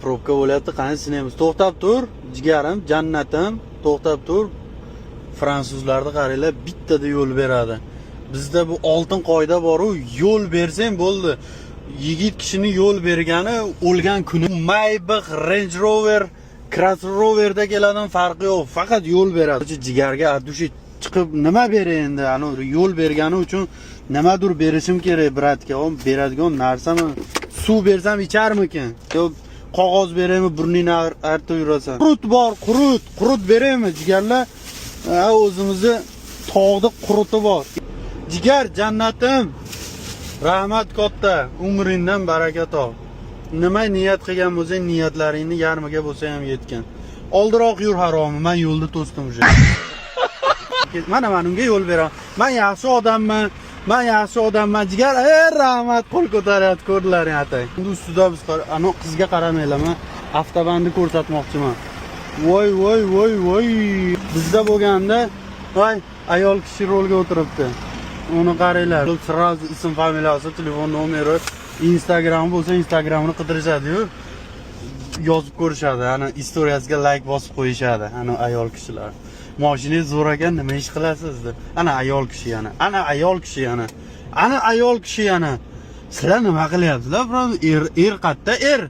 Probka bo'lyapti, qani sinamiz. To'xtab tur, jigarim, jannatim, to'xtab tur. Fransuzlarni qaranglar, bittada yo'l beradi. Bizda bu oltin qoida bor-ku, yo'l bersang bo'ldi. Yigit kishini yo'l bergani o'lgan kuni. Maybach, Range Rover, Crossoverda keladigan farqi yo'q, faqat yo'l beradi. Jigarga adushi chiqib nima beray endi? Ani yo'l bergani uchun nimadir berishim kerak, bratga. O beradigan narsami? Suv bersam icharmikin? Yo qog'oz beraymi, burningni artib yurasan. Qurut bor, qurut beraymi jigarlar? O'zimizni tog'da quruti bor. Jigar jannatim. Rahmat katta, umringdan baraka top. Nima niyat qilgan bo'lsang, niyatlaringni yarmiga bo'lsa ham yetgan. Oldiroq yur haromi, men yo'lda to'sdim уже. Mana unga yo'l beraman. Men yaxshi odamman. Jigar, rahmat, qo'l ko'taryapti, ko'rdilaring atay. Endi ustida biz ana qizga qaramanglar, men avtobandi ko'rsatmoqchiman. Voy. Bizda bo'lganda, voy, ayol kishi rolga o'tiribdi. Uni qaranglar. Sразу ism, familiyasi, telefon nomeri, Instagram bo'lsa, Instagramni qidirishadi-yu. Yozib ko'rishadi. Ana istoriyasiga like bosib qo'yishadi. Ana ayol kishilar. Mashinangiz zo'r ekan, nima ish qilasiz deb. Ana ayol kishi yana. Ana ayol kishi yana. Sizlar nima qilyapsizlar? Er qatta er.